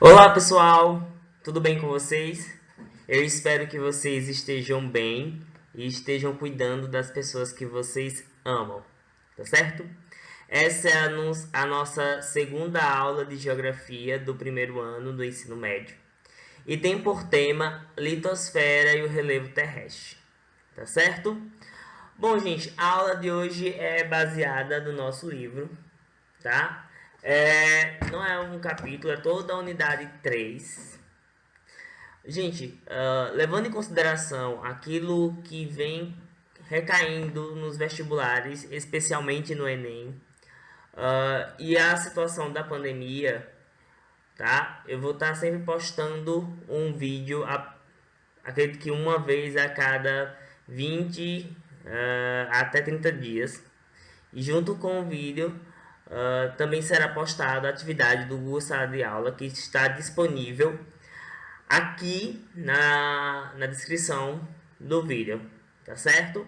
Olá pessoal, tudo bem com vocês? Eu espero que vocês estejam bem e estejam cuidando das pessoas que vocês amam, tá certo? Essa é a nossa segunda aula de geografia do primeiro ano do ensino médio e tem por tema litosfera e o relevo terrestre, tá certo? Bom, gente, a aula de hoje é baseada no nosso livro, tá? Não é um capítulo, é toda a unidade 3. Gente, levando em consideração aquilo que vem recaindo nos vestibulares, especialmente no Enem, e a situação da pandemia, tá? Eu vou estar sempre postando um vídeo, acredito que uma vez a cada 20 até 30 dias. E junto com o vídeo, também será postada a atividade do Google Sala de Aula, que está disponível aqui na descrição do vídeo, tá certo?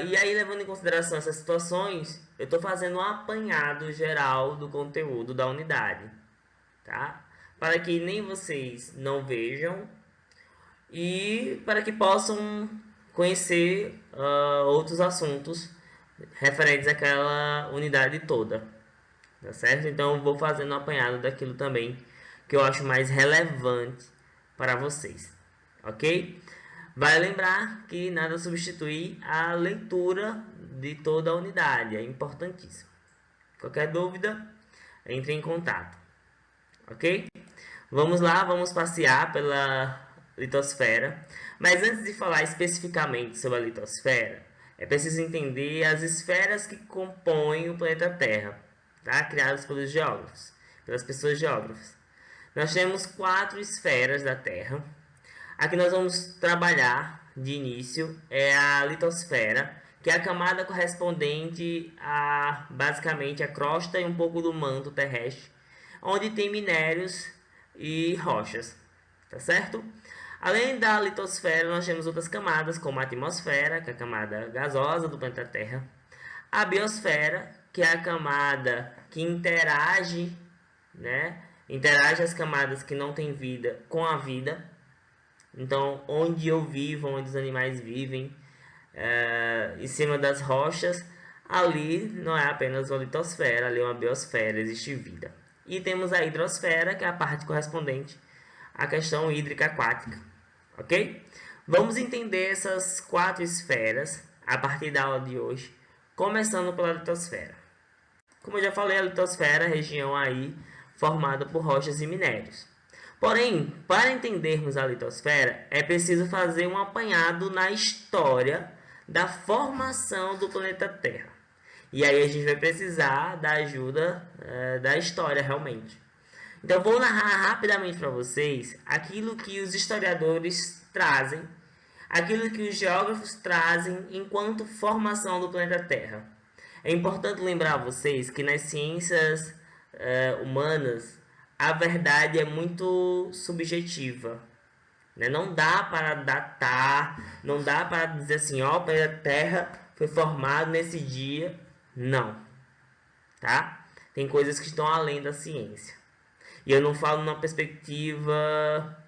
E aí, levando em consideração essas situações, eu estou fazendo um apanhado geral do conteúdo da unidade, tá? Para que nem vocês não vejam e para que possam conhecer outros assuntos referentes àquela unidade toda, tá certo? Então, eu vou fazendo um apanhado daquilo também que eu acho mais relevante para vocês, ok? Vai lembrar que nada substitui a leitura de toda a unidade, é importantíssimo. Qualquer dúvida, entre em contato, ok? Vamos lá, vamos passear pela litosfera. Mas antes de falar especificamente sobre a litosfera, é preciso entender as esferas que compõem o planeta Terra, tá? Criadas pelos geógrafos, pelas pessoas geógrafas. Nós temos 4 esferas da Terra. A que nós vamos trabalhar de início é a litosfera, que é a camada correspondente a basicamente a crosta e um pouco do manto terrestre, onde tem minérios e rochas, tá certo? Além da litosfera, nós temos outras camadas, como a atmosfera, que é a camada gasosa do planeta Terra, a biosfera, que é a camada que interage, né? Interage as camadas que não têm vida com a vida. Então, onde eu vivo, onde os animais vivem, em cima das rochas, ali não é apenas uma litosfera, ali é uma biosfera, existe vida. E temos a hidrosfera, que é a parte correspondente à questão hídrica aquática, ok? Vamos entender essas 4 esferas a partir da aula de hoje, começando pela litosfera. Como eu já falei, a litosfera é a região aí formada por rochas e minérios. Porém, para entendermos a litosfera, é preciso fazer um apanhado na história da formação do planeta Terra. E aí a gente vai precisar da ajuda da história realmente. Então vou narrar rapidamente para vocês aquilo que os historiadores trazem, aquilo que os geógrafos trazem enquanto formação do planeta Terra. É importante lembrar a vocês que nas ciências humanas a verdade é muito subjetiva. Né? Não dá para datar, não dá para dizer assim, ó, o planeta Terra foi formado nesse dia. Não, tá? Tem coisas que estão além da ciência. E eu não falo numa perspectiva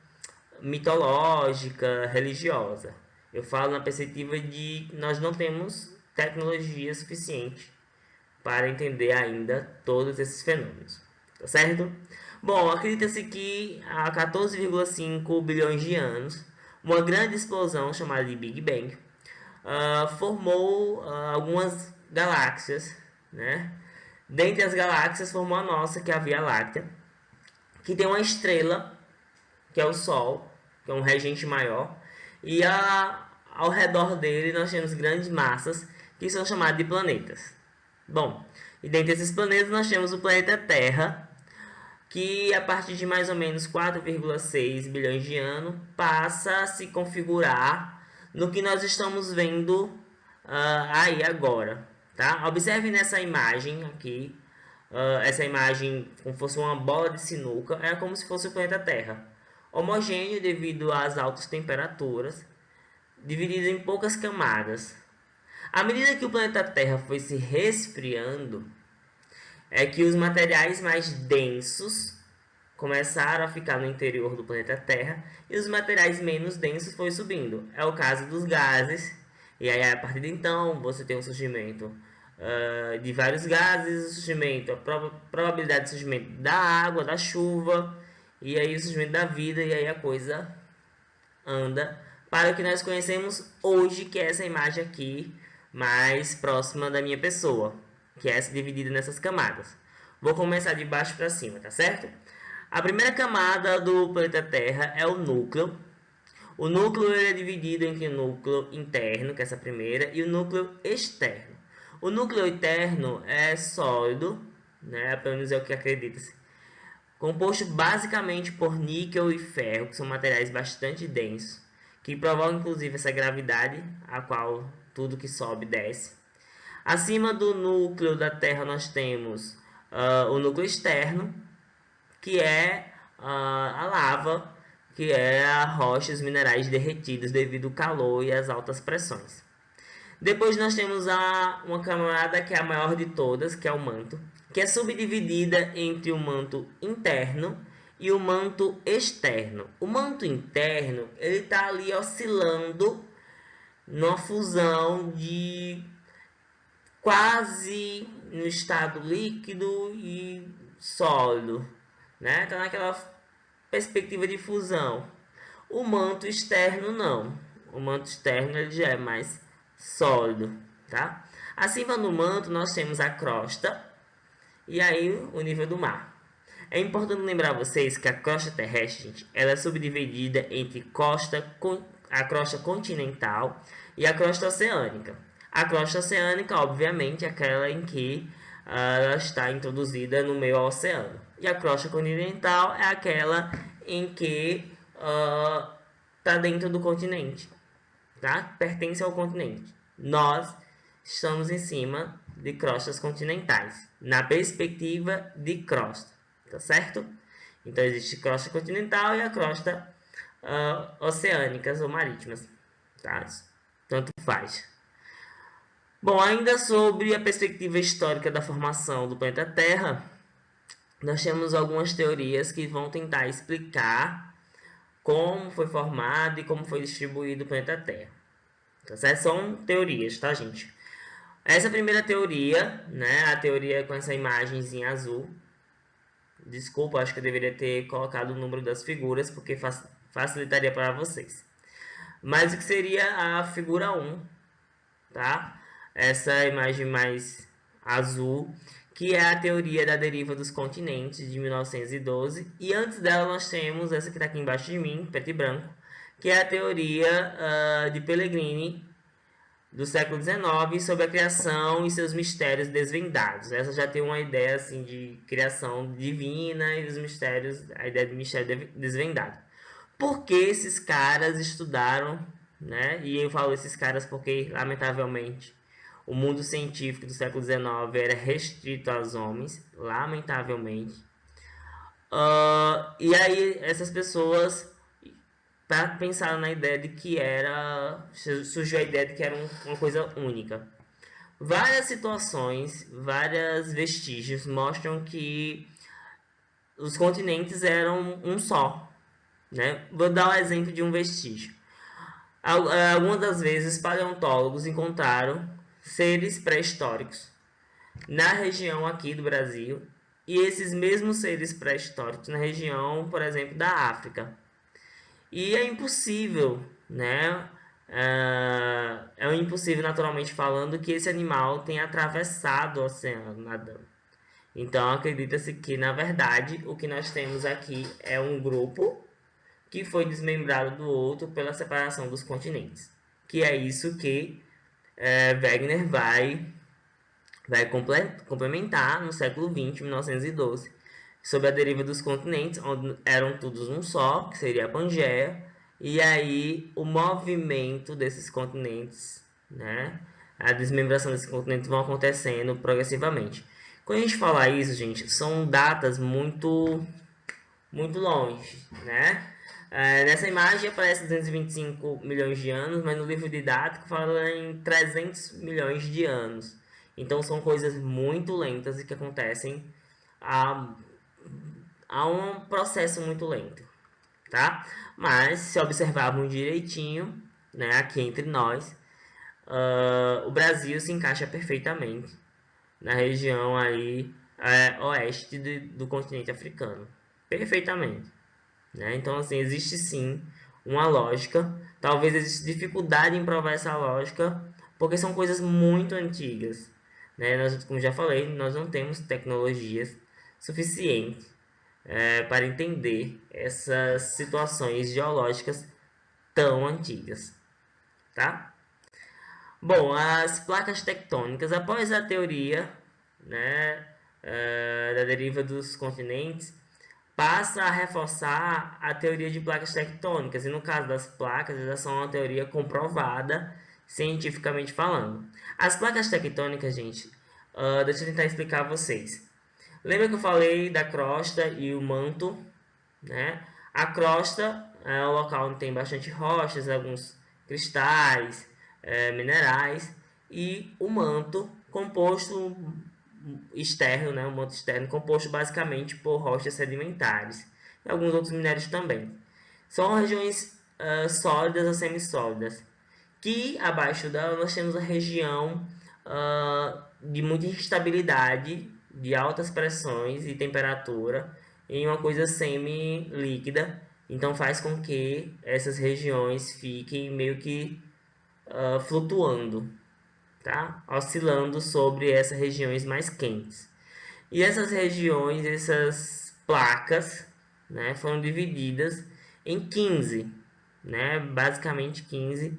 mitológica, religiosa. Eu falo na perspectiva de que nós não temos tecnologia suficiente para entender ainda todos esses fenômenos. Tá certo? Bom, acredita-se que há 14,5 bilhões de anos, uma grande explosão chamada de Big Bang formou algumas galáxias, né? Dentre as galáxias formou a nossa, que é a Via Láctea, que tem uma estrela, que é o Sol, que é um regente maior, e ao redor dele nós temos grandes massas, que são chamadas de planetas. Bom, e dentre esses planetas nós temos o planeta Terra, que a partir de mais ou menos 4,6 bilhões de anos passa a se configurar no que nós estamos vendo aí agora. Tá? Observe nessa imagem aqui, essa imagem como se fosse uma bola de sinuca, é como se fosse o planeta Terra. Homogêneo devido às altas temperaturas, dividido em poucas camadas. À medida que o planeta Terra foi se resfriando, é que os materiais mais densos começaram a ficar no interior do planeta Terra e os materiais menos densos foi subindo. É o caso dos gases, e aí a partir de então você tem um surgimento de vários gases, o surgimento, a probabilidade de surgimento da água, da chuva, e aí o surgimento da vida, e aí a coisa anda para o que nós conhecemos hoje, que é essa imagem aqui mais próxima da minha pessoa, que é essa dividida nessas camadas. Vou começar de baixo para cima, tá certo? A primeira camada do planeta Terra é o núcleo. O núcleo ele é dividido entre o núcleo interno, que é essa primeira, e o núcleo externo. O núcleo interno é sólido, né? Pelo menos é o que acredita-se, composto basicamente por níquel e ferro, que são materiais bastante densos, que provocam inclusive essa gravidade, a qual tudo que sobe desce. Acima do núcleo da Terra nós temos o núcleo externo, que é a lava, que é a rocha e os minerais derretidos devido ao calor e às altas pressões. Depois nós temos uma camada que é a maior de todas, que é o manto, que é subdividida entre o manto interno e o manto externo. O manto interno ele está ali oscilando numa fusão de quase no estado líquido e sólido, né? Está naquela perspectiva de fusão. O manto externo não. O manto externo ele já é mais sólido, tá? Acima do manto nós temos a crosta e aí o nível do mar. É importante lembrar vocês que a crosta terrestre, gente, ela é subdividida entre a crosta continental e a crosta oceânica. A crosta oceânica, obviamente, é aquela em que ela está introduzida no meio ao oceano. E a crosta continental é aquela em que está dentro do continente, tá? Pertence ao continente. Nós estamos em cima de crostas continentais, na perspectiva de crosta, tá certo? Então existe crosta continental e a crosta oceânicas ou marítimas, tá? Tanto faz. Bom, ainda sobre a perspectiva histórica da formação do planeta Terra, nós temos algumas teorias que vão tentar explicar como foi formado e como foi distribuído o planeta Terra. Tá certo? São teorias, tá, gente? Essa primeira teoria, né, a teoria com essa imagem em azul. Desculpa, acho que eu deveria ter colocado o número das figuras, porque facilitaria para vocês. Mas o que seria a figura 1, tá? Essa imagem mais azul, que é a teoria da deriva dos continentes de 1912. E antes dela nós temos essa que está aqui embaixo de mim, preto e branco, que é a teoria de Pellegrini, do século XIX, sobre a criação e seus mistérios desvendados. Essa já tem uma ideia assim de criação divina e dos mistérios, a ideia de mistério desvendado. Por que esses caras estudaram, né? E eu falo esses caras porque, lamentavelmente, o mundo científico do século XIX era restrito aos homens, lamentavelmente. E aí essas pessoas pensaram na ideia de que surgiu a ideia de que era uma coisa única. Várias situações, vários vestígios mostram que os continentes eram um só, né? Vou dar um exemplo de um vestígio. Algumas das vezes paleontólogos encontraram seres pré-históricos na região aqui do Brasil e esses mesmos seres pré-históricos na região, por exemplo, da África. E é impossível, né? É impossível, naturalmente falando, que esse animal tenha atravessado o oceano nadando. Então, acredita-se que, na verdade, o que nós temos aqui é um grupo que foi desmembrado do outro pela separação dos continentes. Que é isso que Wegener vai complementar no século XX, 1912, sobre a deriva dos continentes, onde eram todos um só, que seria a Pangeia, e aí o movimento desses continentes, né, a desmembração desses continentes vão acontecendo progressivamente. Quando a gente fala isso, gente, são datas muito longe, né? Nessa imagem aparece 225 milhões de anos, mas no livro didático fala em 300 milhões de anos. Então são coisas muito lentas e que acontecem há há um processo muito lento, tá? Mas se observarmos direitinho, né, aqui entre nós, o Brasil se encaixa perfeitamente na região aí oeste do continente africano, perfeitamente, né? Então assim existe sim uma lógica, talvez exista dificuldade em provar essa lógica, porque são coisas muito antigas, né? Nós, como já falei, nós não temos tecnologias suficientes para entender essas situações geológicas tão antigas, tá? Bom, as placas tectônicas, após a teoria, né, da deriva dos continentes, passa a reforçar a teoria de placas tectônicas, e no caso das placas, elas são uma teoria comprovada cientificamente falando. As placas tectônicas, gente, deixa eu tentar explicar a vocês. Lembra que eu falei da crosta e o manto, né? A crosta é o local onde tem bastante rochas, alguns cristais, minerais, e o manto composto externo, né? O manto externo composto basicamente por rochas sedimentares e alguns outros minérios também. São regiões sólidas ou semissólidas, que abaixo dela nós temos a região de muita instabilidade, de altas pressões e temperatura, em uma coisa semi-líquida, então faz com que essas regiões fiquem meio que flutuando, tá? Oscilando sobre essas regiões mais quentes. E essas regiões, essas placas, né, foram divididas em 15, né, basicamente 15.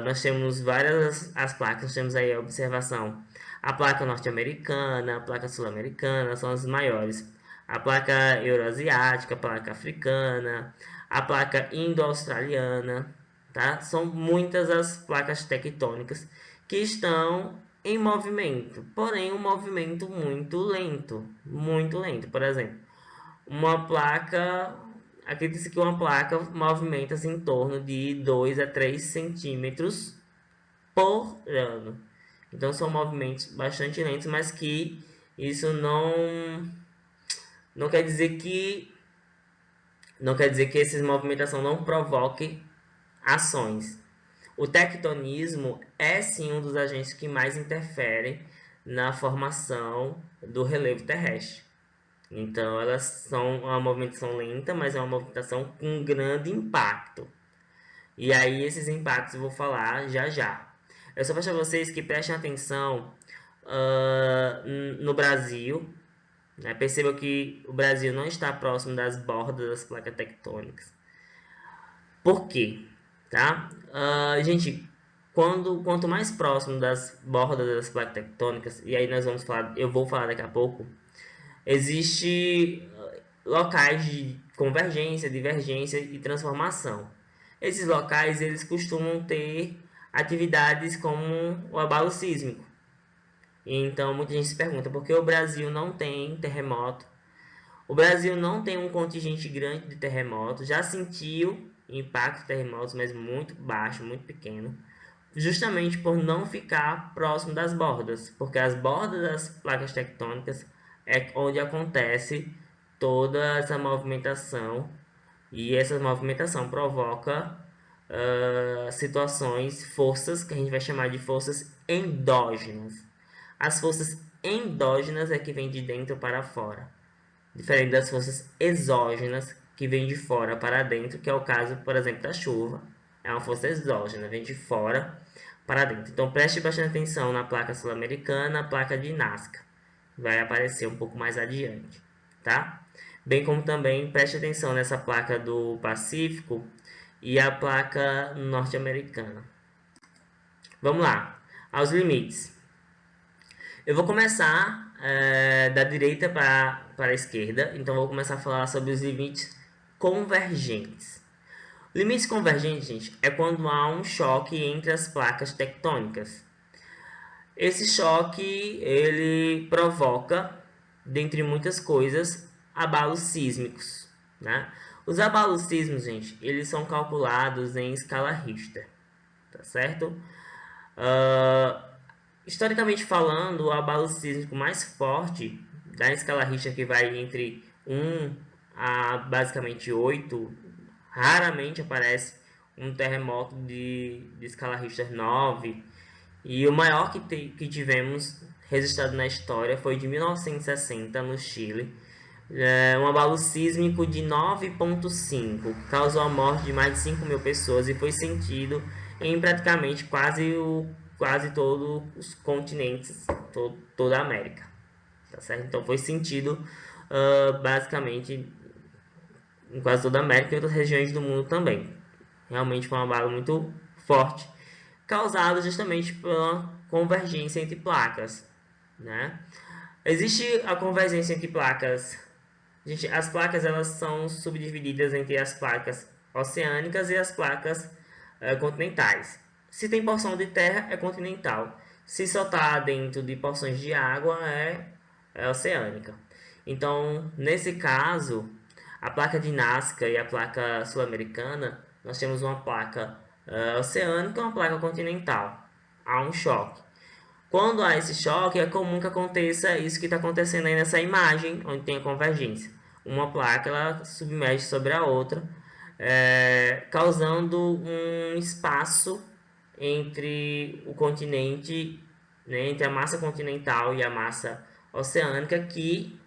Nós temos várias as placas, nós temos aí a observação. A placa norte-americana, a placa sul-americana são as maiores. A placa euroasiática, a placa africana, a placa indo-australiana, tá? São muitas as placas tectônicas que estão em movimento, porém um movimento muito lento, muito lento. Por exemplo, uma placa, acredita-se que uma placa movimenta-se em torno de 2 a 3 centímetros por ano. Então são movimentos bastante lentos, mas que isso não quer dizer que essa movimentação não provoque ações. O tectonismo é sim um dos agentes que mais interferem na formação do relevo terrestre. Então elas são uma movimentação lenta, mas é uma movimentação com grande impacto. E aí esses impactos eu vou falar já já. Eu só peço a vocês que prestem atenção no Brasil. Né? Perceba que o Brasil não está próximo das bordas das placas tectônicas. Por quê? Tá? Gente, quanto mais próximo das bordas das placas tectônicas, e aí nós vamos falar, eu vou falar daqui a pouco, existe locais de convergência, divergência e transformação. Esses locais eles costumam ter atividades como o abalo sísmico. Então muita gente se pergunta por que o Brasil não tem terremoto. O Brasil não tem um contingente grande de terremotos, já sentiu impacto de terremotos, mas muito baixo, muito pequeno, justamente por não ficar próximo das bordas, porque as bordas das placas tectônicas é onde acontece toda essa movimentação, e essa movimentação provoca situações, forças que a gente vai chamar de forças endógenas. As forças endógenas é que vêm de dentro para fora, diferente das forças exógenas que vêm de fora para dentro, que é o caso, por exemplo, da chuva. É uma força exógena, vem de fora para dentro. Então preste bastante atenção na placa sul-americana, na placa de Nazca. Vai aparecer um pouco mais adiante, tá? Bem como também preste atenção nessa placa do Pacífico e a placa norte-americana. Vamos lá, aos limites. Eu vou começar da direita para a esquerda, então vou começar a falar sobre os limites convergentes. Limites convergentes, gente, é quando há um choque entre as placas tectônicas. Esse choque, ele provoca, dentre muitas coisas, abalos sísmicos, né? Os abalos sísmicos, gente, eles são calculados em escala Richter, tá certo? Historicamente falando, o abalo sísmico mais forte da escala Richter, que vai entre 1 a basicamente 8, raramente aparece um terremoto de escala Richter 9, e o maior que tivemos registrado na história foi de 1960 no Chile, um abalo sísmico de 9,5, que causou a morte de mais de 5 mil pessoas e foi sentido em praticamente quase todos os continentes, toda a América, tá certo? Então foi sentido basicamente em quase toda a América e outras regiões do mundo também. Realmente foi um abalo muito forte, causado justamente pela convergência entre placas, né? Existe a convergência entre placas. Gente, as placas elas são subdivididas entre as placas oceânicas e as placas continentais. Se tem porção de terra, é continental. Se só está dentro de porções de água, é oceânica. Então, nesse caso, a placa de Nazca e a placa sul-americana, nós temos uma placa oceânica e uma placa continental. Há um choque. Quando há esse choque, é comum que aconteça isso que está acontecendo aí nessa imagem, onde tem a convergência. Uma placa ela submerge sobre a outra, causando um espaço entre o continente, né, entre a massa continental e a massa oceânica, que,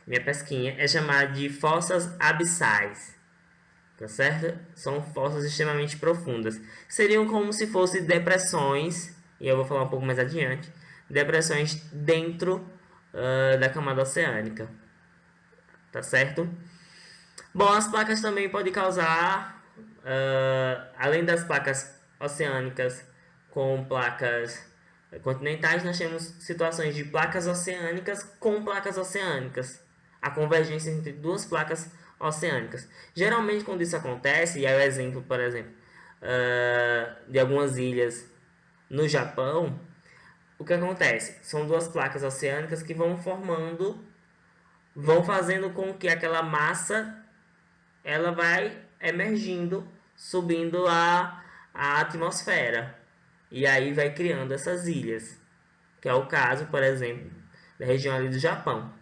minha pesquinha, é chamada de fossas abissais. Tá certo? São fossas extremamente profundas. Seriam como se fossem depressões, e eu vou falar um pouco mais adiante, depressões dentro da camada oceânica. Tá certo? Bom, as placas também podem causar, além das placas oceânicas com placas continentais, nós temos situações de placas oceânicas com placas oceânicas. A convergência entre duas placas oceânicas. Geralmente, quando isso acontece, e é o exemplo, por exemplo, de algumas ilhas no Japão, o que acontece? São duas placas oceânicas que vão fazendo com que aquela massa ela vai emergindo, subindo a atmosfera. E aí vai criando essas ilhas, que é o caso, por exemplo, da região ali do Japão,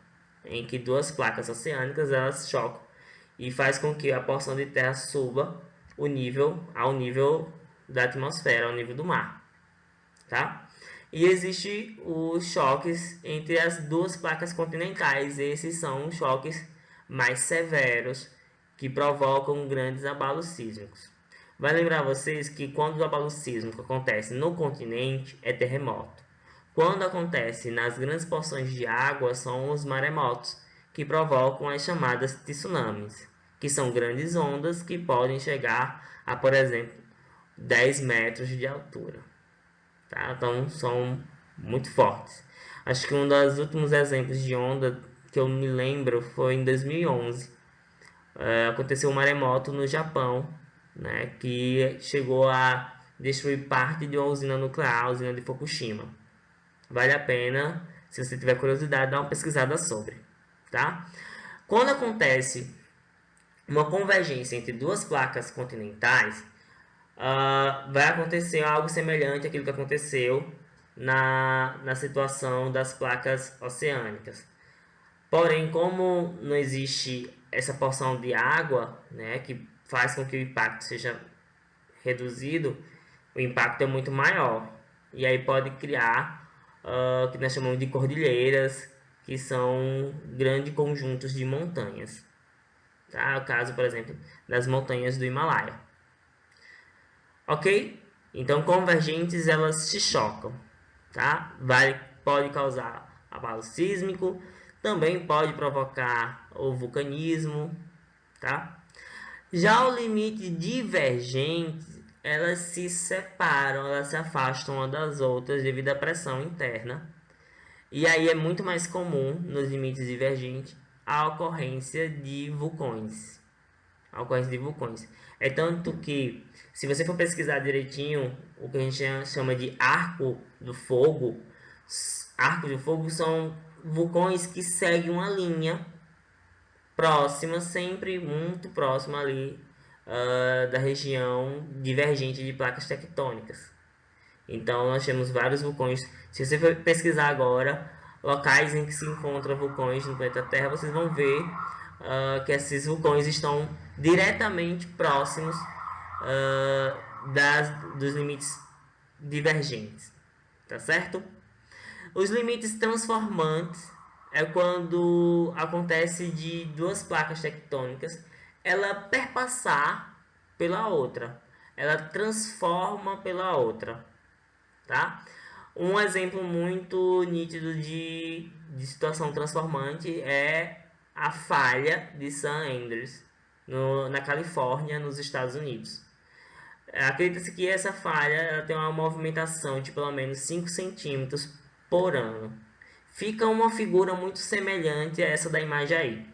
em que duas placas oceânicas elas chocam e faz com que a porção de terra suba ao nível da atmosfera, ao nível do mar, tá? E existe os choques entre as duas placas continentais. Esses são os choques mais severos que provocam grandes abalos sísmicos. Vai lembrar vocês que quando o abalo sísmico acontece no continente é terremoto. Quando acontece nas grandes porções de água são os maremotos, que provocam as chamadas tsunamis, que são grandes ondas que podem chegar a, por exemplo, 10 metros de altura. Tá? Então são muito fortes. Acho que um dos últimos exemplos de onda que eu me lembro foi em 2011. Aconteceu um maremoto no Japão, né, que chegou a destruir parte de uma usina nuclear, a usina de Fukushima. Vale a pena, se você tiver curiosidade, dar uma pesquisada sobre. Tá? Quando acontece uma convergência entre duas placas continentais, vai acontecer algo semelhante àquilo que aconteceu na situação das placas oceânicas. Porém, como não existe essa porção de água, né, que faz com que o impacto seja reduzido, o impacto é muito maior. E aí pode criar o que nós chamamos de cordilheiras, que são grandes conjuntos de montanhas. Tá? O caso, por exemplo, das montanhas do Himalaia. Ok? Então, convergentes elas se chocam. Tá? Pode causar abalo sísmico, também pode provocar o vulcanismo. Tá? Já o limite divergente, elas se separam, elas se afastam umas das outras devido à pressão interna. E aí é muito mais comum nos limites divergentes a ocorrência de vulcões. É tanto que, se você for pesquisar direitinho, o que a gente chama de arco do fogo são vulcões que seguem uma linha próxima, sempre muito próxima ali da região divergente de placas tectônicas. Então nós temos vários vulcões. Se você for pesquisar agora locais em que se encontram vulcões no planeta Terra, vocês vão ver que esses vulcões estão diretamente próximos dos limites divergentes, tá certo? Os limites transformantes é quando acontece de duas placas tectônicas ela perpassar pela outra, ela transforma pela outra, tá? Um exemplo muito nítido de situação transformante é a falha de San Andreas, na Califórnia, nos Estados Unidos. Acredita-se que essa falha ela tem uma movimentação de pelo menos 5 centímetros por ano. Fica uma figura muito semelhante a essa da imagem aí,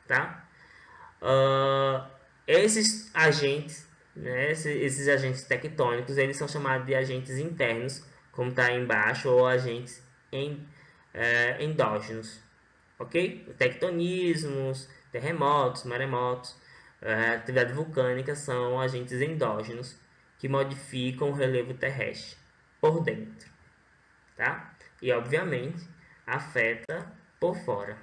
tá? Esses agentes, né, esses agentes tectônicos, eles são chamados de agentes internos, como está aí embaixo, ou agentes endógenos, ok? Tectonismos, terremotos, maremotos, atividade vulcânica são agentes endógenos que modificam o relevo terrestre por dentro, tá? E obviamente afeta por fora.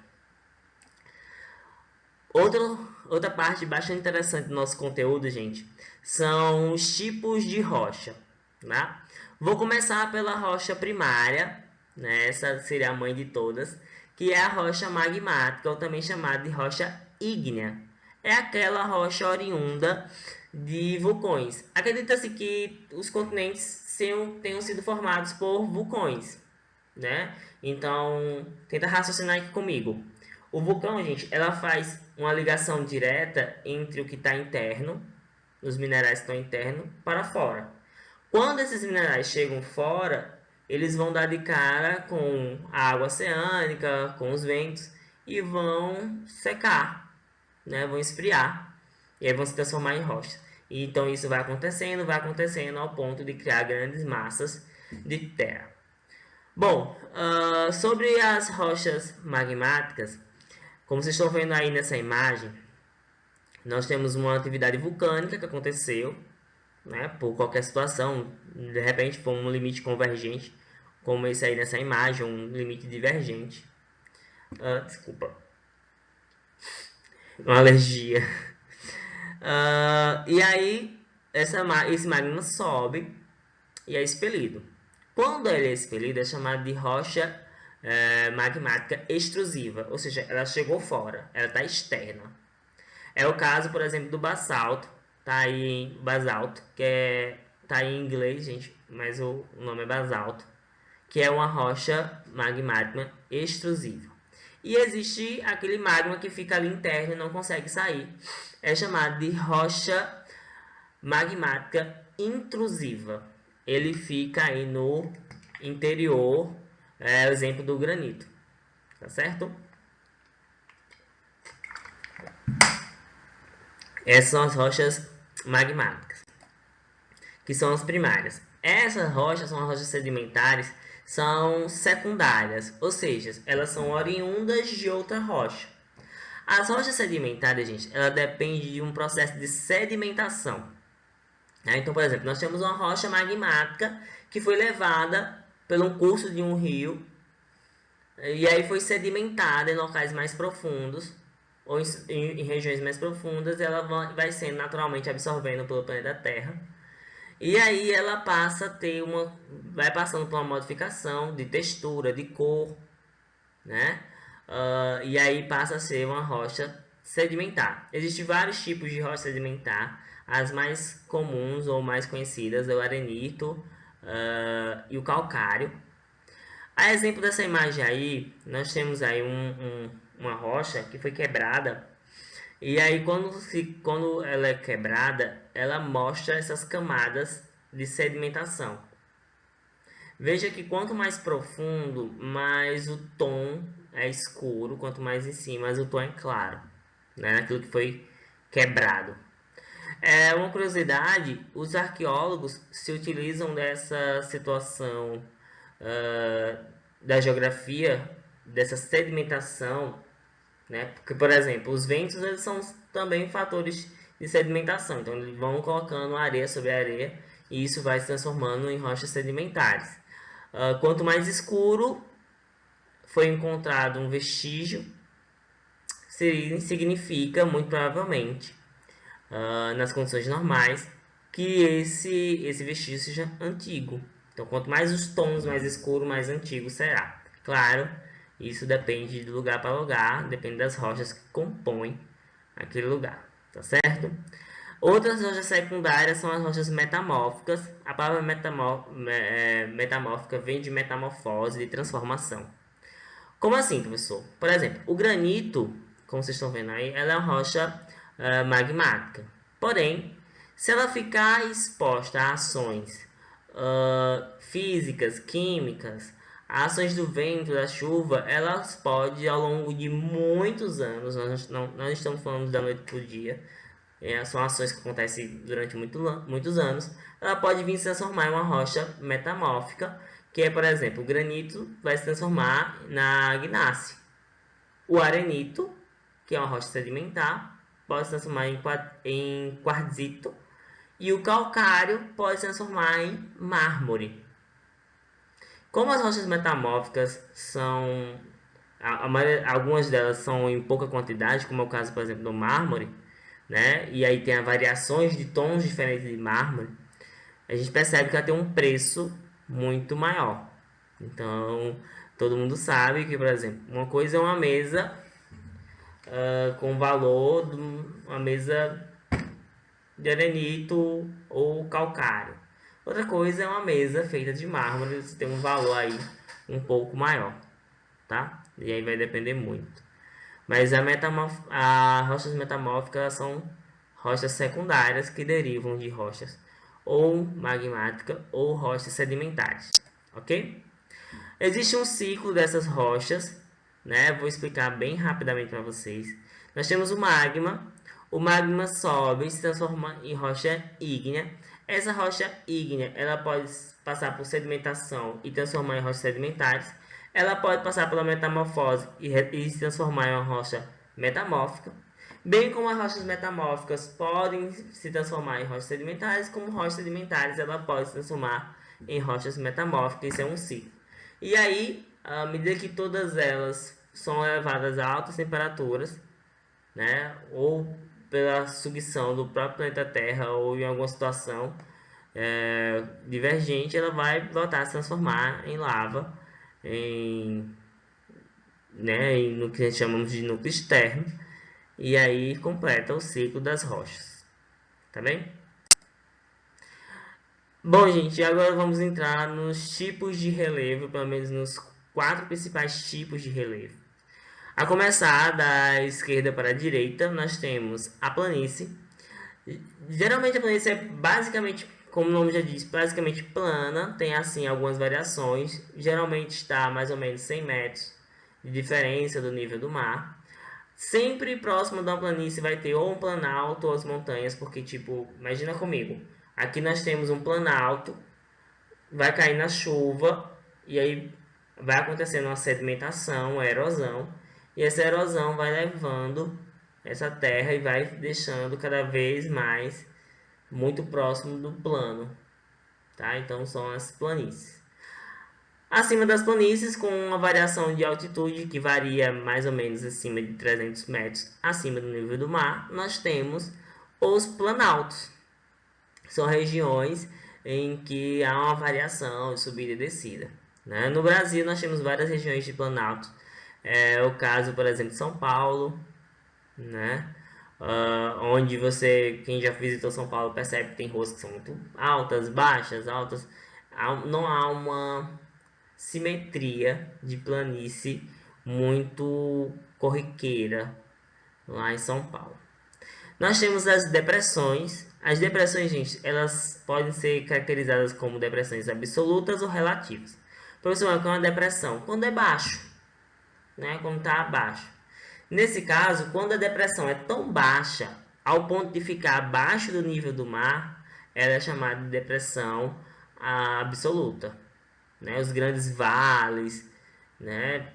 Outra parte bastante interessante do nosso conteúdo, gente, são os tipos de rocha, né? Vou começar pela rocha primária, né? Essa seria a mãe de todas, que é a rocha magmática, ou também chamada de rocha ígnea. É aquela rocha oriunda de vulcões. Acredita-se que os continentes tenham sido formados por vulcões, né? Então, tenta raciocinar aqui comigo. O vulcão, gente, ela faz uma ligação direta entre o que está interno, os minerais que estão internos, para fora. Quando esses minerais chegam fora, eles vão dar de cara com a água oceânica, com os ventos, e vão secar, né? Vão esfriar, e aí vão se transformar em rochas. E então isso vai acontecendo ao ponto de criar grandes massas de terra. Bom, sobre as rochas magmáticas, como vocês estão vendo aí nessa imagem, nós temos uma atividade vulcânica que aconteceu, né, por qualquer situação, de repente foi um limite convergente, como esse aí nessa imagem, um limite divergente. Desculpa, uma alergia. E aí, esse magma sobe e é expelido. Quando ele é expelido, é chamado de rocha magmática extrusiva, ou seja, ela chegou fora, ela está externa. É o caso, por exemplo, do basalto, tá aí em basalto, tá aí em inglês, gente, mas o nome é basalto, que é uma rocha magmática extrusiva. E existe aquele magma que fica ali interno e não consegue sair. É chamado de rocha magmática intrusiva. Ele fica aí no interior, o exemplo do granito, tá certo? Essas são as rochas magmáticas, que são as primárias. Essas rochas são as rochas sedimentares, são secundárias, ou seja, elas são oriundas de outra rocha. As rochas sedimentares, gente, ela depende de um processo de sedimentação. Então, por exemplo, nós temos uma rocha magmática que foi levada pelo curso de um rio e aí foi sedimentada em locais mais profundos ou em regiões mais profundas, ela vai sendo naturalmente absorvendo pelo planeta Terra. E aí ela passa a ter vai passando por uma modificação de textura, de cor, né? E aí passa a ser uma rocha sedimentar. Existem vários tipos de rocha sedimentar. As mais comuns ou mais conhecidas é o arenito e o calcário. A exemplo dessa imagem aí, nós temos aí uma rocha que foi quebrada. E aí quando ela é quebrada, ela mostra essas camadas de sedimentação. Veja que quanto mais profundo, mais o tom é escuro, quanto mais em cima, mais o tom é claro, né? Aquilo que foi quebrado. Uma curiosidade, os arqueólogos se utilizam dessa situação da geografia, dessa sedimentação, né? Porque, por exemplo, os ventos eles são também fatores de sedimentação, então eles vão colocando areia sobre areia e isso vai se transformando em rochas sedimentares. Quanto mais escuro, foi encontrado um vestígio significa, muito provavelmente, nas condições normais, que esse vestígio seja antigo. Então, quanto mais os tons mais escuro, mais antigo será. Claro, isso depende de lugar para lugar, depende das rochas que compõem aquele lugar, tá certo? Outras rochas secundárias são as rochas metamórficas. A palavra metamórfica vem de metamorfose, de transformação. Como assim, professor? Por exemplo, o granito, como vocês estão vendo aí, ela é uma rocha magmática. Porém, se ela ficar exposta a ações físicas, químicas, a ações do vento, da chuva, elas podem, ao longo de muitos anos, nós não estamos falando da noite para o dia, são ações que acontecem durante muitos anos, ela pode vir se transformar em uma rocha metamórfica, que é, por exemplo, o granito vai se transformar na gnácea. O arenito, que é uma rocha sedimentar, pode se transformar em quartzito. E o calcário pode se transformar em mármore. Como as rochas metamórficas são... algumas delas são em pouca quantidade, como é o caso, por exemplo, do mármore, né? E aí tem variações de tons diferentes de mármore, a gente percebe que ela tem um preço muito maior. Então, todo mundo sabe que, por exemplo, uma coisa é uma mesa com valor de uma mesa de arenito ou calcário. Outra coisa é uma mesa feita de mármore, você tem um valor aí um pouco maior, tá? E aí vai depender muito. Mas as rochas metamórficas são rochas secundárias que derivam de rochas ou magmáticas ou rochas sedimentares, ok? Existe um ciclo dessas rochas, né? Vou explicar bem rapidamente para vocês. Nós temos o magma sobe e se transforma em rocha ígnea. Essa rocha ígnea, ela pode passar por sedimentação e transformar em rochas sedimentares. Ela pode passar pela metamorfose e se transformar em uma rocha metamórfica. Bem como as rochas metamórficas podem se transformar em rochas sedimentares, como rochas sedimentares ela pode se transformar em rochas metamórficas. Isso é um ciclo. E aí, à medida que todas elas são levadas a altas temperaturas, né, ou pela sucção do próprio planeta Terra ou em alguma situação divergente, ela vai voltar a se transformar em lava, no que chamamos de núcleo externo, e aí completa o ciclo das rochas, tá bem? Bom, gente, agora vamos entrar nos tipos de relevo, pelo menos nos 4 principais tipos de relevo. A começar da esquerda para a direita, nós temos a planície. Geralmente a planície é basicamente, como o nome já diz, basicamente plana, tem assim algumas variações, geralmente está a mais ou menos 100 metros de diferença do nível do mar. Sempre próximo da planície vai ter ou um planalto ou as montanhas, porque tipo, imagina comigo, aqui nós temos um planalto, vai cair na chuva e aí vai acontecendo uma sedimentação, uma erosão, e essa erosão vai levando essa terra e vai deixando cada vez mais muito próximo do plano, tá? Então são as planícies. Acima das planícies, com uma variação de altitude que varia mais ou menos acima de 300 metros acima do nível do mar, nós temos os planaltos. São regiões em que há uma variação de subida e descida, né? No Brasil, nós temos várias regiões de planalto. É o caso, por exemplo, de São Paulo, né? Onde quem já visitou São Paulo, percebe que tem ruas que são muito altas, baixas, altas. Não há uma simetria de planície muito corriqueira lá em São Paulo. Nós temos as depressões. As depressões, gente, elas podem ser caracterizadas como depressões absolutas ou relativas. Professor, o que é uma depressão? Quando é baixo, né? Quando está abaixo. Nesse caso, quando a depressão é tão baixa, ao ponto de ficar abaixo do nível do mar, ela é chamada de depressão absoluta, né? Os grandes vales, né?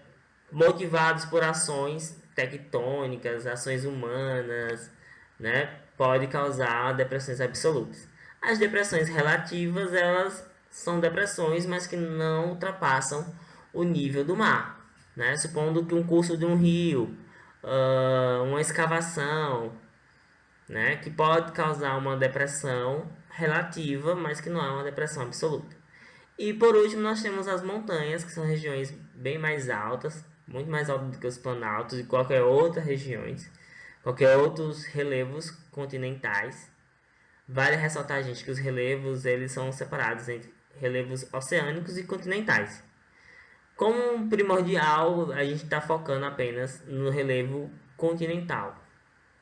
Motivados por ações tectônicas, ações humanas, né? Pode causar depressões absolutas. As depressões relativas, elas são depressões, mas que não ultrapassam o nível do mar, né? Supondo que um curso de um rio uma escavação, né, que pode causar uma depressão relativa, mas que não é uma depressão absoluta. E por último, nós temos as montanhas, que são regiões bem mais altas, muito mais altas do que os planaltos e qualquer outra regiões, qualquer outros relevos continentais. Vale ressaltar, gente, que os relevos eles são separados entre relevos oceânicos e continentais. Como primordial, a gente está focando apenas no relevo continental,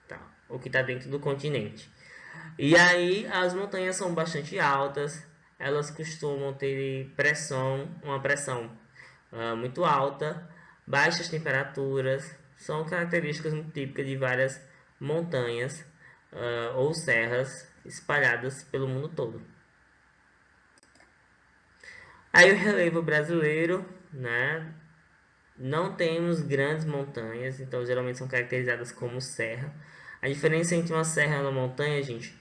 tá? O que está dentro do continente. E aí as montanhas são bastante altas, elas costumam ter uma pressão muito alta, baixas temperaturas, são características muito típicas de várias montanhas ou serras espalhadas pelo mundo todo. Aí o relevo brasileiro, né? Não temos grandes montanhas, então geralmente são caracterizadas como serra. A diferença entre uma serra e uma montanha, gente,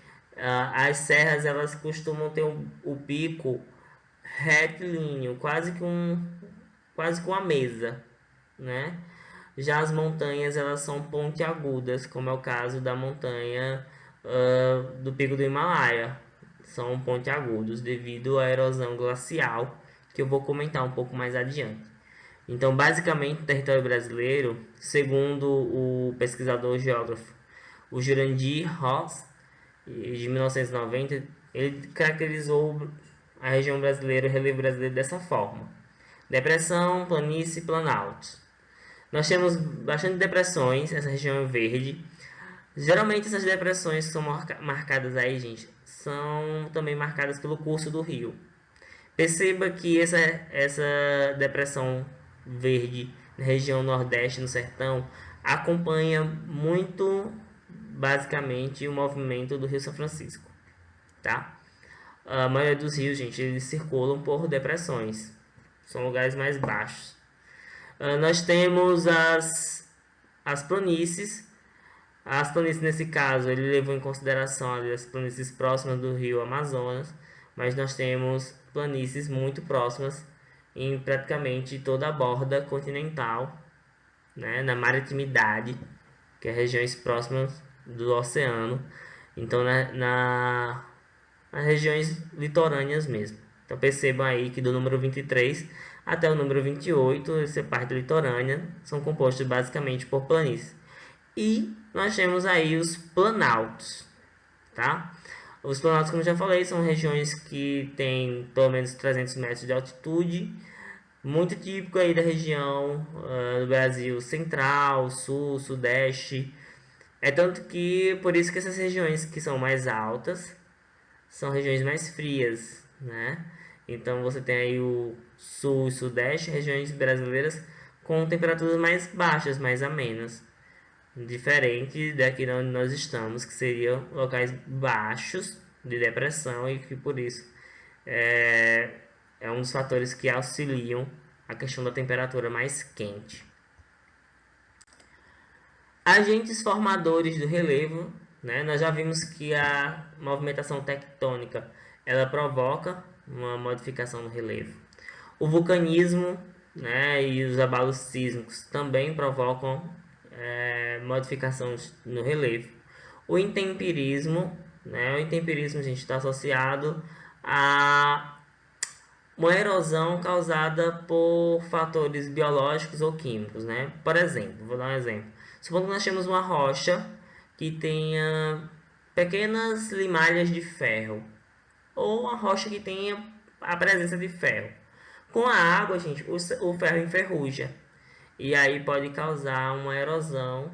as serras elas costumam ter o pico retilíneo, quase com a mesa, né? Já as montanhas elas são pontiagudas, como é o caso da montanha do pico do Himalaia. São pontiagudos devido à erosão glacial, que eu vou comentar um pouco mais adiante. Então, basicamente, o território brasileiro, segundo o pesquisador geógrafo, o Jurandir Ross, de 1990, ele caracterizou a região brasileira, o relevo brasileiro dessa forma: depressão, planície e planaltos. Nós temos bastante depressões, essa região é verde. Geralmente essas depressões que são marcadas aí, gente, são também marcadas pelo curso do rio. Perceba que essa depressão verde na região nordeste, no sertão, acompanha muito basicamente o movimento do Rio São Francisco, tá? A maioria dos rios, gente, eles circulam por depressões, são lugares mais baixos. Nós temos as planícies. As planícies, nesse caso, ele levou em consideração ali as planícies próximas do rio Amazonas, mas nós temos planícies muito próximas em praticamente toda a borda continental, né, na maritimidade, que é regiões próximas do oceano, então nas regiões litorâneas mesmo. Então percebam aí que do número 23 até o número 28, essa parte litorânea, são compostos basicamente por planícies. E nós temos aí os planaltos, tá? Os planaltos, como eu já falei, são regiões que têm pelo menos 300 metros de altitude, muito típico aí da região do Brasil central, sul, sudeste. É tanto que, por isso que essas regiões que são mais altas, são regiões mais frias, né? Então você tem aí o sul e sudeste, regiões brasileiras com temperaturas mais baixas, mais amenas. Diferente daqui onde nós estamos, que seriam locais baixos de depressão e que por isso é, é um dos fatores que auxiliam a questão da temperatura mais quente. Agentes formadores do relevo, né? Nós já vimos que a movimentação tectônica ela provoca uma modificação no relevo. O vulcanismo, né, e os abalos sísmicos também provocam modificações no relevo. O intemperismo, né, o intemperismo a gente está associado a uma erosão causada por fatores biológicos ou químicos, né? Por exemplo, vou dar um exemplo. Supondo que nós temos uma rocha que tenha pequenas limalhas de ferro, ou uma rocha que tenha a presença de ferro. Com a água, gente, o ferro enferruja. E aí pode causar uma erosão,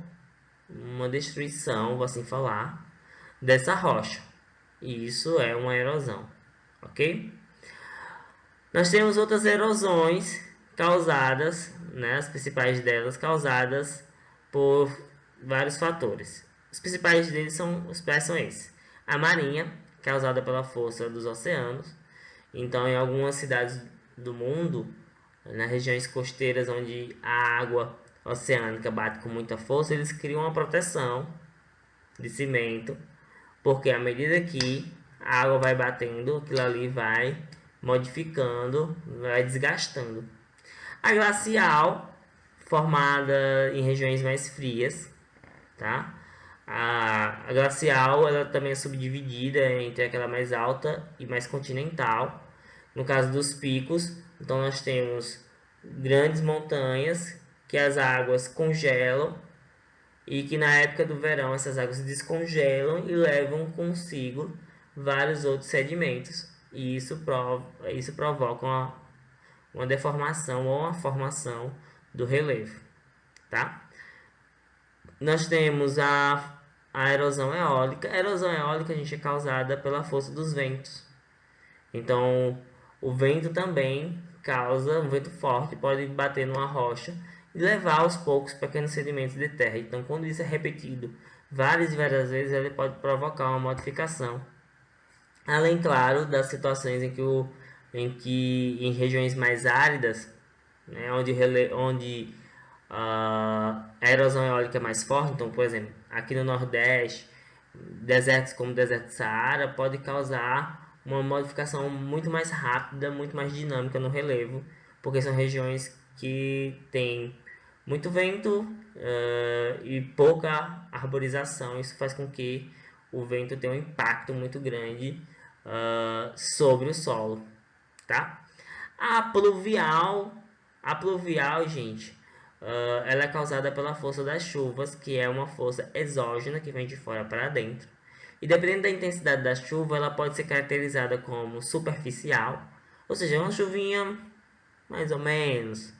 uma destruição, vou assim falar, dessa rocha. E isso é uma erosão, ok? Nós temos outras erosões causadas, né, as principais delas causadas por vários fatores. Os principais deles são esses. A marinha, causada pela força dos oceanos. Então, em algumas cidades do mundo, nas regiões costeiras onde a água oceânica bate com muita força, eles criam uma proteção de cimento, porque à medida que a água vai batendo, aquilo ali vai modificando, vai desgastando. A glacial formada em regiões mais frias, tá? A glacial, ela também é subdividida entre aquela mais alta e mais continental. No caso dos picos, então nós temos grandes montanhas que as águas congelam e que na época do verão essas águas se descongelam e levam consigo vários outros sedimentos. E isso provoca uma deformação ou uma formação do relevo, tá? Nós temos a erosão eólica. A erosão eólica, a gente, é causada pela força dos ventos. Então, o vento também causa, um vento forte pode bater numa rocha e levar aos poucos pequenos sedimentos de terra. Então, quando isso é repetido várias e várias vezes, ele pode provocar uma modificação. Além, claro, das situações em regiões mais áridas, né, onde a erosão eólica é mais forte, então, por exemplo, aqui no Nordeste, desertos como o deserto do Saara pode causar uma modificação muito mais rápida, muito mais dinâmica no relevo, porque são regiões que têm muito vento e pouca arborização. Isso faz com que o vento tenha um impacto muito grande sobre o solo, tá? A pluvial, a pluvial, gente, ela é causada pela força das chuvas, que é uma força exógena que vem de fora para dentro. E dependendo da intensidade da chuva, ela pode ser caracterizada como superficial, ou seja, uma chuvinha mais ou menos.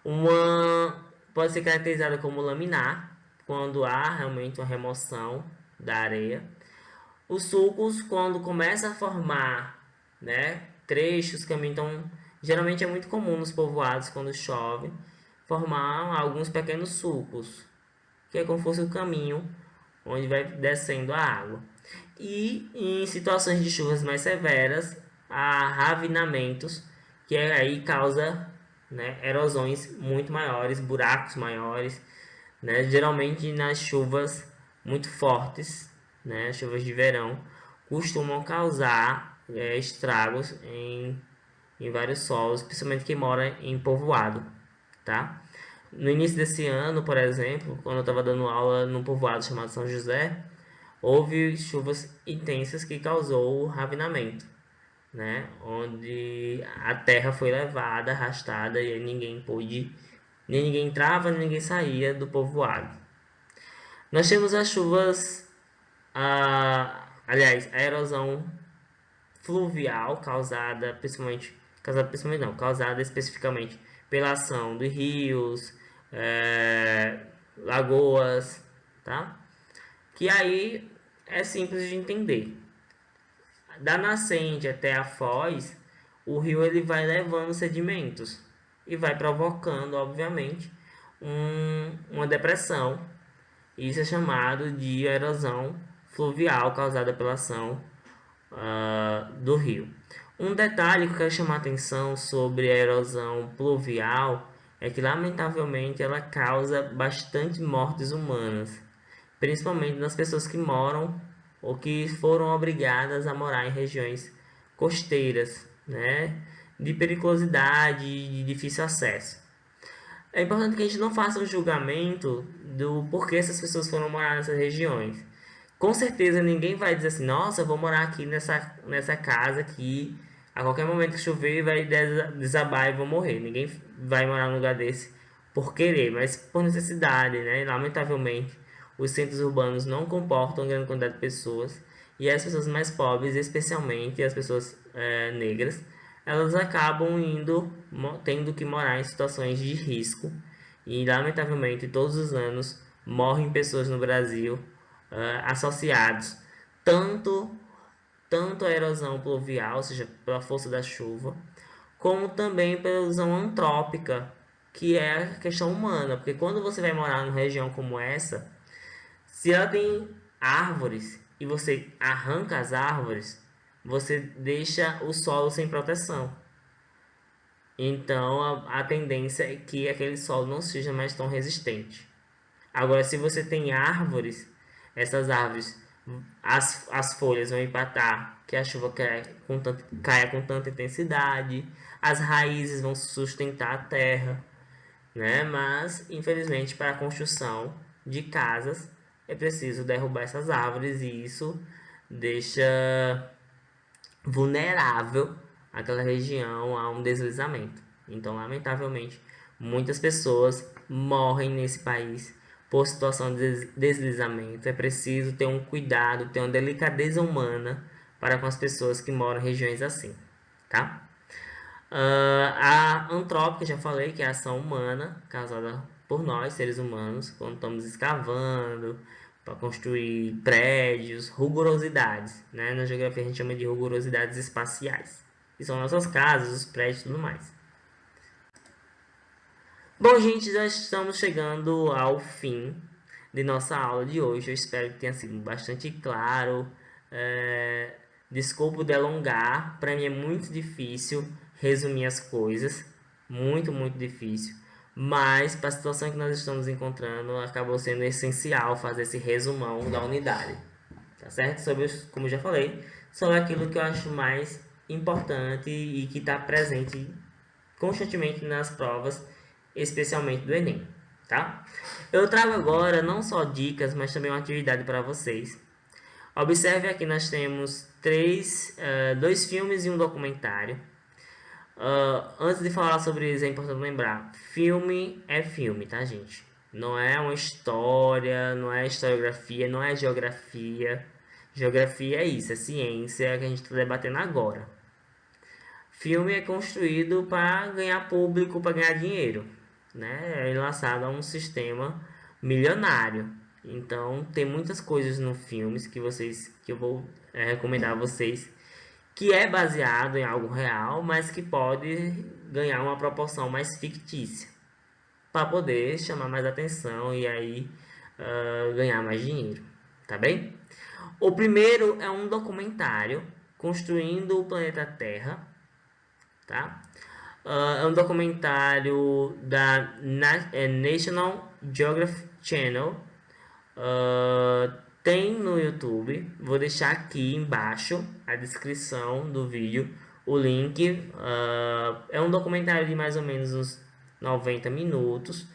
Uma pode ser caracterizada como laminar, quando há realmente uma remoção da areia. Os sulcos, quando começa a formar, né, trechos, caminhos, então geralmente é muito comum nos povoados, quando chove, formar alguns pequenos sulcos, que é como se fosse o caminho onde vai descendo a água. E em situações de chuvas mais severas, há ravinamentos, que aí causa, né, erosões muito maiores, buracos maiores, né, geralmente nas chuvas muito fortes, né, chuvas de verão, costumam causar estragos em vários solos, principalmente quem mora em povoado, tá? No início desse ano, por exemplo, quando eu estava dando aula num povoado chamado São José, houve chuvas intensas que causou ravinamento, né? Onde a terra foi levada, arrastada e ninguém pôde, nem ninguém entrava, nem ninguém saía do povoado. Nós temos as chuvas, aliás, a erosão fluvial causada especificamente pela ação de rios, lagoas, tá? Que aí é simples de entender. Da nascente até a foz, o rio ele vai levando sedimentos e vai provocando, obviamente, uma depressão. Isso é chamado de erosão fluvial causada pela ação do rio. Um detalhe que eu quero chamar a atenção sobre a erosão pluvial é que, lamentavelmente, ela causa bastante mortes humanas, principalmente nas pessoas que moram ou que foram obrigadas a morar em regiões costeiras, né, de periculosidade e de difícil acesso. É importante que a gente não faça um julgamento do porquê essas pessoas foram morar nessas regiões. Com certeza ninguém vai dizer assim, nossa, eu vou morar aqui nessa casa aqui, a qualquer momento que chover vai desabar e vou morrer. Ninguém vai morar num lugar desse por querer, mas por necessidade, né? Lamentavelmente, os centros urbanos não comportam grande quantidade de pessoas e as pessoas mais pobres, especialmente as pessoas negras, elas acabam tendo que morar em situações de risco e, lamentavelmente, todos os anos morrem pessoas no Brasil associados tanto tanto a erosão pluvial, ou seja, pela força da chuva, como também pela erosão antrópica, que é a questão humana, porque quando você vai morar numa região como essa, se ela tem árvores e você arranca as árvores, você deixa o solo sem proteção. Então a tendência é que aquele solo não seja mais tão resistente. Agora, se você tem árvores, essas árvores, as folhas vão empatar que a chuva caia com tanta intensidade, as raízes vão sustentar a terra. né? Mas, infelizmente, para a construção de casas é preciso derrubar essas árvores e isso deixa vulnerável aquela região a um deslizamento. Então, lamentavelmente, muitas pessoas morrem nesse país por situação de deslizamento. É preciso ter um cuidado, ter uma delicadeza humana para com as pessoas que moram em regiões assim, tá? A antrópica, já falei, que é a ação humana causada por nós, seres humanos, quando estamos escavando para construir prédios, rugurosidades, né? Na geografia a gente chama de rugurosidades espaciais, que são nossas casas, os prédios e tudo mais. Bom, gente, já estamos chegando ao fim de nossa aula de hoje. Eu espero que tenha sido bastante claro. É... Desculpa delongar, para mim é muito difícil resumir as coisas, muito difícil. Mas para a situação que nós estamos encontrando, acabou sendo essencial fazer esse resumão da unidade, tá certo? Sobre, como já falei, sobre aquilo que eu acho mais importante e que está presente constantemente nas provas, especialmente do Enem, tá? Eu trago agora não só dicas, mas também uma atividade para vocês. Observe aqui, nós temos dois filmes e um documentário. Antes de falar sobre isso, é importante lembrar, filme é filme, tá, gente? Não é uma história, não é historiografia, não é geografia. Geografia é isso, é ciência que a gente está debatendo agora. Filme é construído para ganhar público, para ganhar dinheiro, né? É lançado a um sistema milionário. Então, tem muitas coisas no filmes que eu vou recomendar a vocês que é baseado em algo real, mas que pode ganhar uma proporção mais fictícia para poder chamar mais atenção e aí ganhar mais dinheiro, tá bem? O primeiro é um documentário construindo o planeta Terra, tá? É um documentário da National Geographic Channel. Tem no YouTube. Vou deixar aqui embaixo a descrição do vídeo, o link. É um documentário de mais ou menos uns 90 minutos.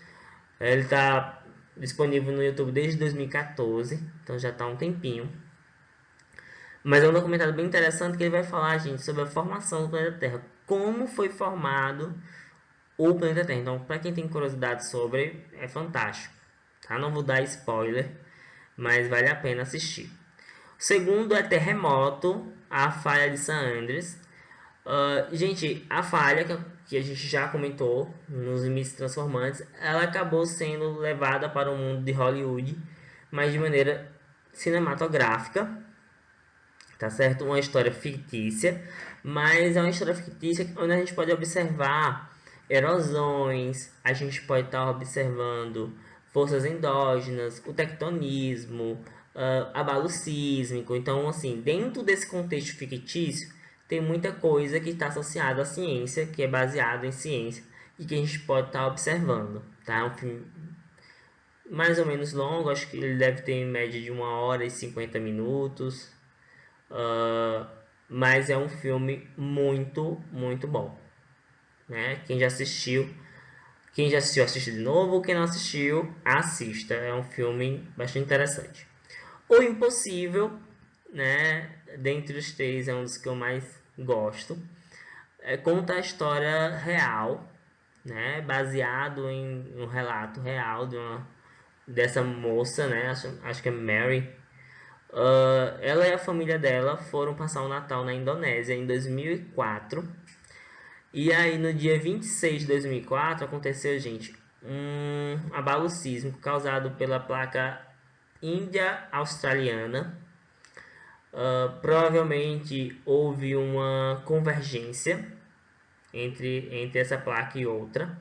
Ele está disponível no YouTube desde 2014, então já está um tempinho. Mas é um documentário bem interessante que ele vai falar, gente, sobre a formação do planeta Terra. Como foi formado o planeta Terra. Então, para quem tem curiosidade sobre, é fantástico. Tá? Não vou dar spoiler, mas vale a pena assistir. O segundo é Terremoto, a falha de San Andreas. Gente, a falha que a gente já comentou nos limites transformantes, ela acabou sendo levada para o mundo de Hollywood, mas de maneira cinematográfica, tá certo? Uma história fictícia, mas é uma história fictícia onde a gente pode observar erosões, a gente pode estar observando forças endógenas, o tectonismo, abalo sísmico. Então, assim, dentro desse contexto fictício, tem muita coisa que está associada à ciência, que é baseado em ciência e que a gente pode estar observando, tá? É um filme mais ou menos longo, acho que ele deve ter em média de 1 hora e 50 minutos. Uh, mas é um filme muito bom, né? Quem já assistiu, assiste de novo. Quem não assistiu, assista. É um filme bastante interessante. O Impossível, né? Dentre os três, é um dos que eu mais gosto. Conta a história real, né? Baseado em um relato real dessa moça, né? Acho que é Mary. Ela e a família dela foram passar o Natal na Indonésia em 2004. E aí, no dia 26 de 2004, aconteceu, gente, um abalo sísmico causado pela placa Índia-Australiana. Provavelmente houve uma convergência entre essa placa e outra.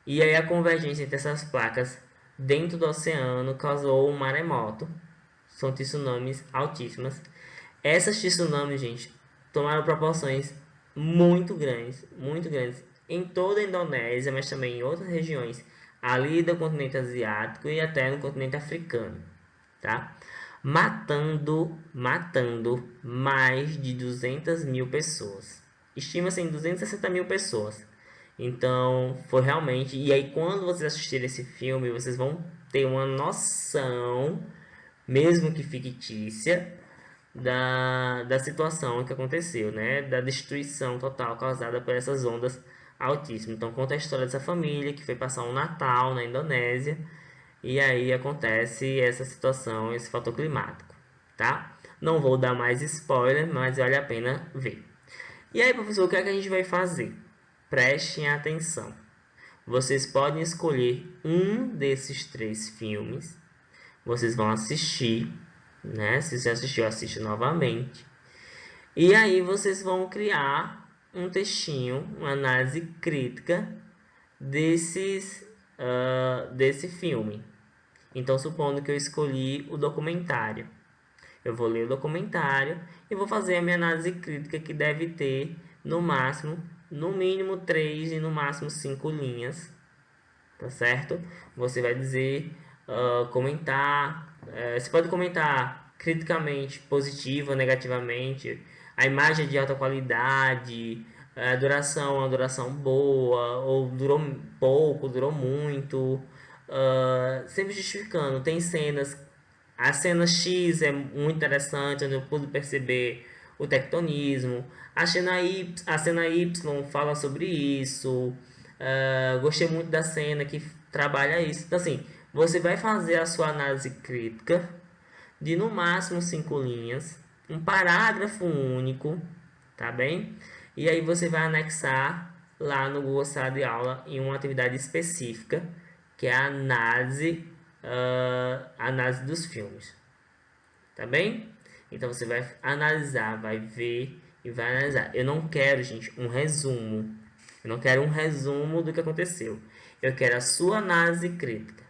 E aí, a convergência entre essas placas dentro do oceano causou um maremoto. São tsunamis altíssimas. Essas tsunamis, gente, tomaram proporções muito grandes em toda a Indonésia, mas também em outras regiões ali do continente asiático e até no continente africano, tá? Matando mais de 200 mil pessoas. Estima-se em 260 mil pessoas. Então, foi realmente... E aí, quando vocês assistirem esse filme, vocês vão ter uma noção, mesmo que fictícia, da situação que aconteceu, né? Da destruição total causada por essas ondas altíssimas. Então, conta a história dessa família que foi passar um Natal na Indonésia e aí acontece essa situação, esse fator climático, tá? Não vou dar mais spoiler, mas vale a pena ver. E aí, professor, o que é que a gente vai fazer? Prestem atenção. Vocês podem escolher um desses 3 filmes. Vocês vão assistir, né? Se você assistiu, assiste novamente. E aí vocês vão criar um textinho, uma análise crítica desse filme. Então, supondo que eu escolhi o documentário. Eu vou ler o documentário e vou fazer a minha análise crítica, que deve ter, no máximo, no mínimo 3 e no máximo 5 linhas, tá certo? Você vai dizer, comentar, você pode comentar criticamente, positiva, negativamente, a imagem de alta qualidade, a duração, uma duração boa, ou durou pouco, durou muito, sempre justificando. Tem cenas, a cena X é muito interessante, onde eu pude perceber o tectonismo. A cena Y fala sobre isso. Gostei muito da cena que trabalha isso. Então, assim, você vai fazer a sua análise crítica de no máximo 5 linhas, um parágrafo único, tá bem? E aí você vai anexar lá no Google Sala de Aula em uma atividade específica, que é a análise dos filmes, tá bem? Então você vai analisar, vai ver e vai analisar. Eu não quero, gente, um resumo. Eu não quero um resumo do que aconteceu. Eu quero a sua análise crítica.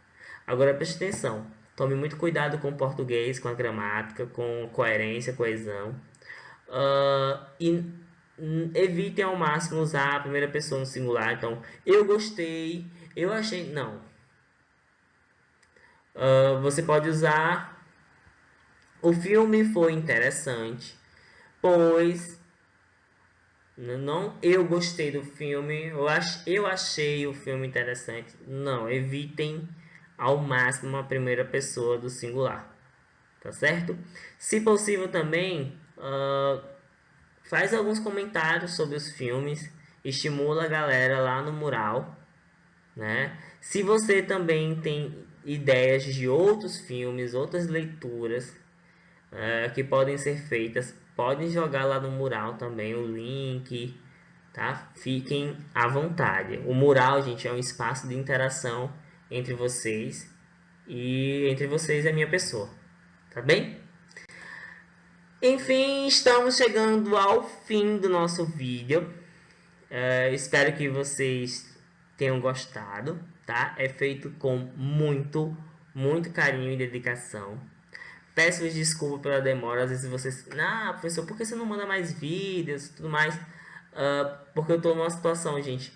Agora preste atenção. Tome muito cuidado com o português, com a gramática, com coerência, coesão. E evitem ao máximo usar a primeira pessoa no singular. Então, eu gostei, eu achei. Não. Você pode usar: o filme foi interessante, pois não, eu gostei do filme, eu achei o filme interessante. Não, evitem ao máximo a primeira pessoa do singular, tá certo? Se possível também, faz alguns comentários sobre os filmes, estimula a galera lá no mural, né? Se você também tem ideias de outros filmes, outras leituras que podem ser feitas, podem jogar lá no mural também o link, tá? Fiquem à vontade. O mural, gente, é um espaço de interação entre vocês e a minha pessoa, tá bem? Enfim, estamos chegando ao fim do nosso vídeo. Espero que vocês tenham gostado, tá? É feito com muito carinho e dedicação. Peço desculpa pela demora. Às vezes vocês... Ah, professor, por que você não manda mais vídeos e tudo mais? Porque eu estou numa situação, gente,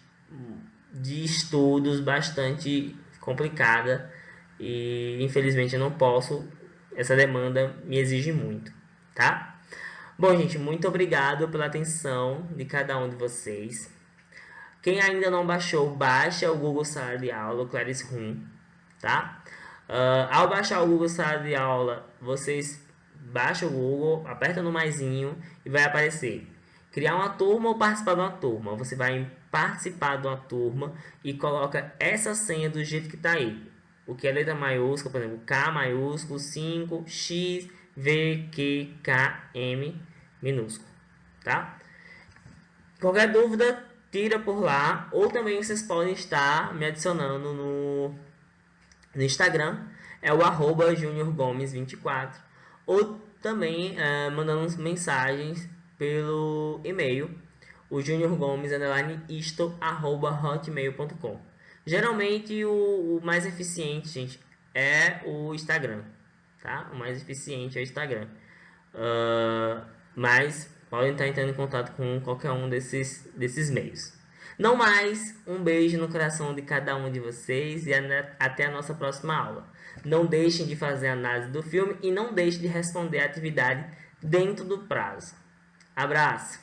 de estudos bastante complicada. E infelizmente eu não posso. Essa demanda me exige muito, tá? Bom, gente, muito obrigado pela atenção de cada um de vocês. Quem ainda não baixou, baixa o Google Sala de Aula, o Classroom, tá? Ao baixar o Google Sala de Aula, vocês baixam o Google, aperta no maisinho e vai aparecer criar uma turma ou participar de uma turma. Você vai em participar de uma turma e coloca essa senha do jeito que está aí. O que é letra maiúscula, por exemplo, K maiúsculo, 5, X, V, Q, K, M minúsculo, tá? Qualquer dúvida, tira por lá. Ou também vocês podem estar me adicionando no Instagram, é o @juniorgomes24, ou também mandando mensagens pelo e-mail, o juniorgomes_isto@hotmail.com. Geralmente o mais eficiente, gente, é o Instagram, tá? O mais eficiente é o Instagram. Mas podem estar entrando em contato com qualquer um desses meios. Não mais, um beijo no coração de cada um de vocês e até a nossa próxima aula. Não deixem de fazer a análise do filme e não deixem de responder a atividade dentro do prazo. Abraço!